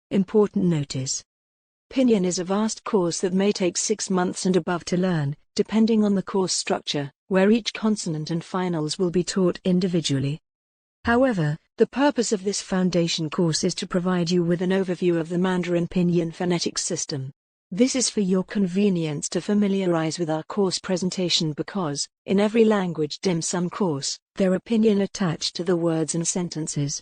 Important notice. Pinyin is a vast course that may take 6 months and above to learn, depending on the course structure, where each consonant and finals will be taught individually. However, the purpose of this foundation course is to provide you with an overview of the Mandarin Pinyin phonetic system. This is for your convenience to familiarize with our course presentation because, in every language dim sum course, there are pinyin attached to the words and sentences.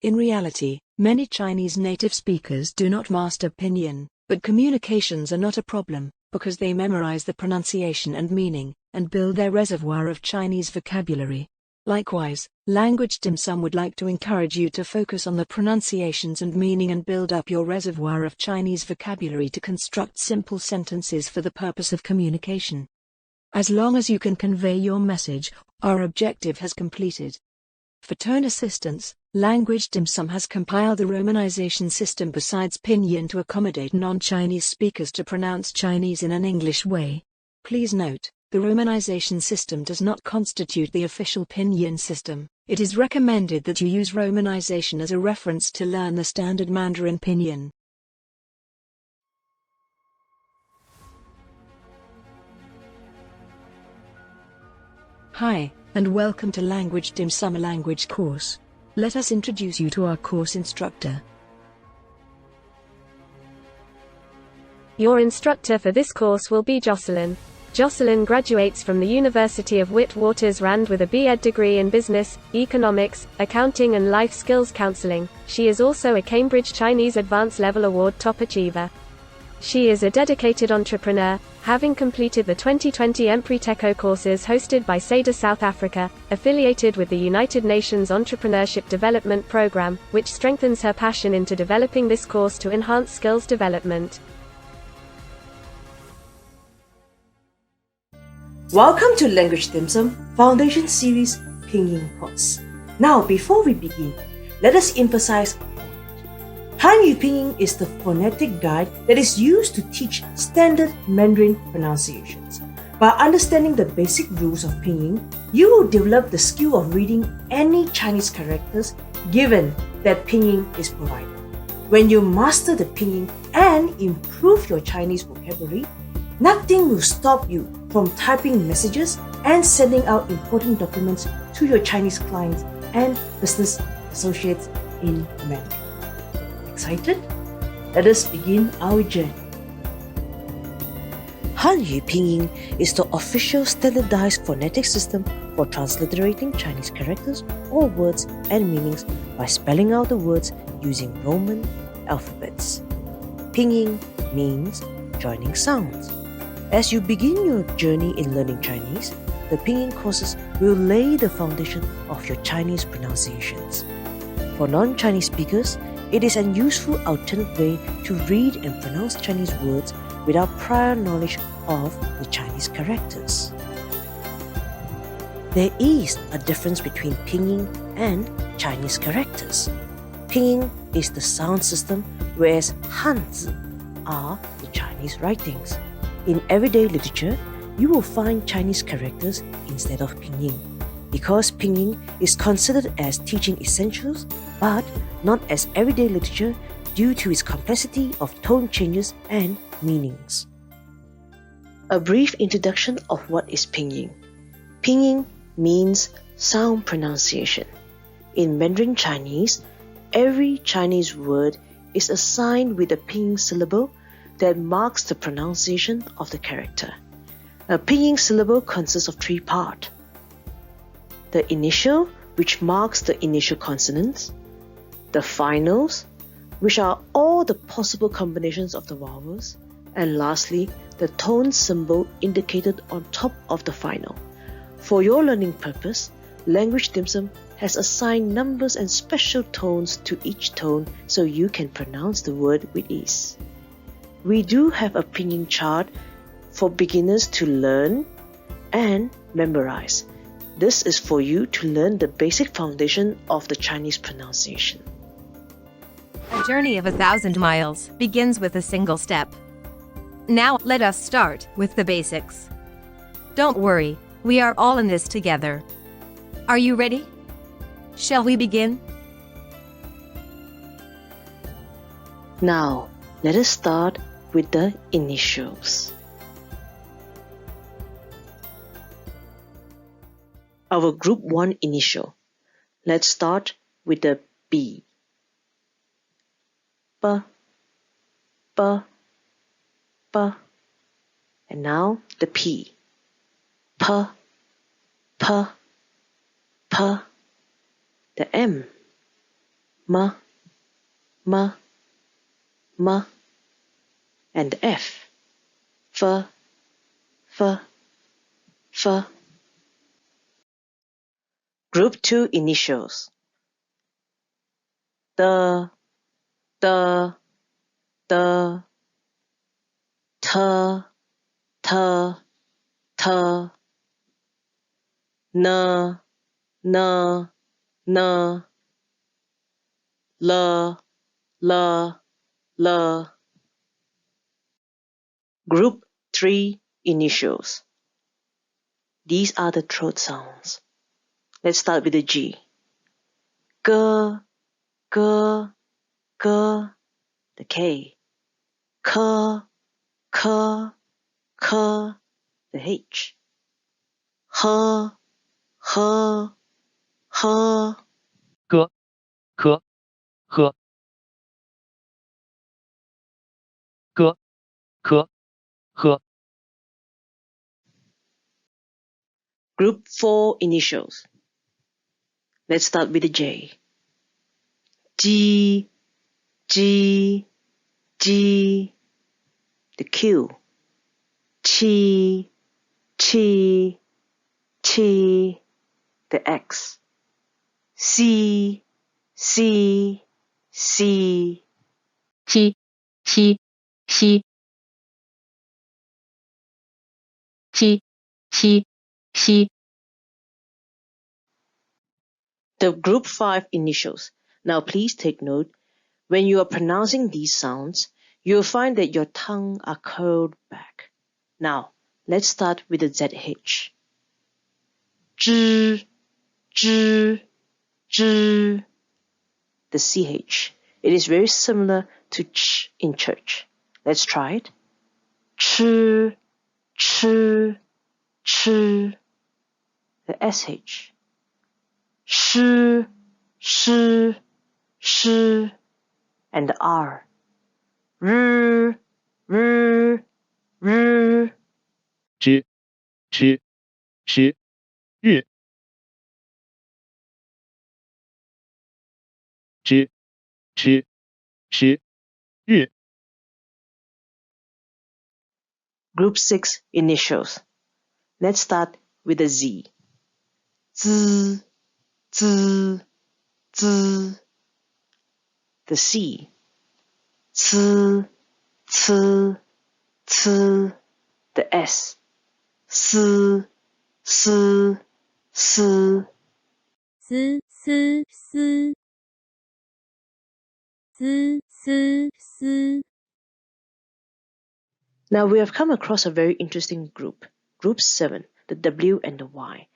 In reality, many Chinese native speakers do not master pinyin, but communications are not a problem, because they memorize the pronunciation and meaning, and build their reservoir of Chinese vocabulary. Likewise, Language Dim Sum would like to encourage you to focus on the pronunciations and meaning and build up your reservoir of Chinese vocabulary to construct simple sentences for the purpose of communication. As long as you can convey your message, our objective has completed. For tone assistance, Language Dim Sum has compiled a romanization system besides Pinyin to accommodate non-Chinese speakers to pronounce Chinese in an English way. Please note, the romanization system does not constitute the official Pinyin system. It is recommended that you use romanization as a reference to learn the standard Mandarin Pinyin. Hi, and welcome to Language Dim Sum, a language course. Let us introduce you to our course instructor. Your instructor for this course will be Jocelyn. Jocelyn graduates from the University of Witwatersrand with a B.Ed degree in Business, Economics, Accounting and Life Skills Counseling. She is also a Cambridge Chinese Advanced Level Award top achiever. She is a dedicated entrepreneur, having completed the 2020 Empriteco courses hosted by SEDA South Africa, affiliated with the United Nations Entrepreneurship Development Programme, which strengthens her passion into developing this course to enhance skills development. Welcome to Language Dim Sum Foundation Series Pinyin course. Now, before we begin, let us emphasize Hanyu Pinyin is the phonetic guide that is used to teach standard Mandarin pronunciations. By understanding the basic rules of Pinyin, you will develop the skill of reading any Chinese characters given that Pinyin is provided. When you master the Pinyin and improve your Chinese vocabulary, nothing will stop you from typing messages and sending out important documents to your Chinese clients and business associates in Mandarin. Excited? Let us begin our journey. Hanyu Pinyin is the official standardized phonetic system for transliterating Chinese characters or words and meanings by spelling out the words using Roman alphabets. Pinyin means joining sounds. As you begin your journey in learning Chinese, the Pinyin courses will lay the foundation of your Chinese pronunciations. For non-Chinese speakers, it is an useful alternate way to read and pronounce Chinese words without prior knowledge of the Chinese characters. There is a difference between Pinyin and Chinese characters. Pinyin is the sound system, whereas Hanzi are the Chinese writings. In everyday literature, you will find Chinese characters instead of Pinyin, because Pinyin is considered as teaching essentials, but not as everyday literature due to its complexity of tone changes and meanings. A brief introduction of what is Pinyin. Pinyin means sound pronunciation. In Mandarin Chinese, every Chinese word is assigned with a Pinyin syllable that marks the pronunciation of the character. A Pinyin syllable consists of 3 parts. The initial, which marks the initial consonants. The finals, which are all the possible combinations of the vowels. And lastly, the tone symbol indicated on top of the final. For your learning purpose, Language Dim Sum has assigned numbers and special tones to each tone so you can pronounce the word with ease. We do have a Pinyin chart for beginners to learn and memorize. This is for you to learn the basic foundation of the Chinese pronunciation. A journey of 1,000 miles begins with a single step. Now let us start with the basics. Don't worry, we are all in this together. Are you ready? Shall we begin? Now, let us start with the initials. Our group 1 initial. Let's start with the B. B, B, B. And now the P. P, P, P. The M. M, M, M. And the F. F, F, F. Group 2 initials. The, T, T, N, L. Group 3 initials. These are the throat sounds. Let's start with the G. G, G, G. The K. K, K, K. The H. H, H, H. K, K, H. K, K, H. Group 4 initials. Let's start with the J. G, G, G. The Q. Chi, Chi, Chi. The X. C, C, C. Chi, Chi, Xi. Chi, Chi, Xi. The group 5 initials. Now please take note, when you are pronouncing these sounds, you'll find that your tongue are curled back. Now, let's start with the ZH. Zh, zh, zh. The CH. It is very similar to ch in church. Let's try it. Ch, ch, ch. The SH. Sh, sh, sh. And the R. R, R, R. Zhi, zhi, zhi, ri. Zhi, zhi, zhi, ri. Group 6 initials. Let's start with the Z. Z, Z, Z. The C. C, C, C. The S. S, S, S. S S S. Now we have come across a very interesting group. Group 7, the W and the Y.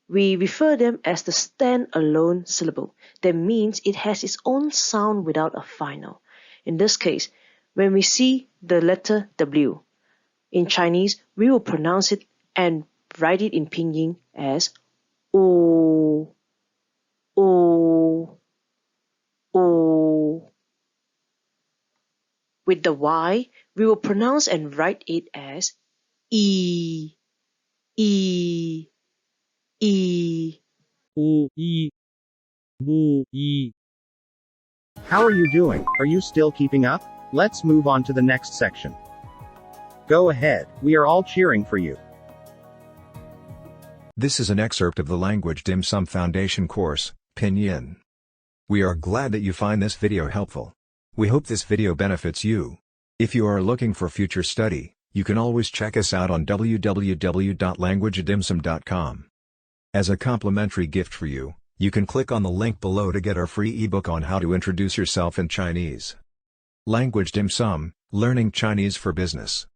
We refer them as the stand-alone syllable. That means it has its own sound without a final. In this case, when we see the letter W, in Chinese, we will pronounce it and write it in Pinyin as O, O, O. With the Y, we will pronounce and write it as E, E, E. How are you doing? Are you still keeping up? Let's move on to the next section. Go ahead, we are all cheering for you. This is an excerpt of the Language Dim Sum Foundation course, Pinyin. We are glad that you find this video helpful. We hope this video benefits you. If you are looking for future study, you can always check us out on www.languagedimsum.com. As a complimentary gift for you, you can click on the link below to get our free ebook on how to introduce yourself in Chinese. Language Dim Sum, Learning Chinese for Business.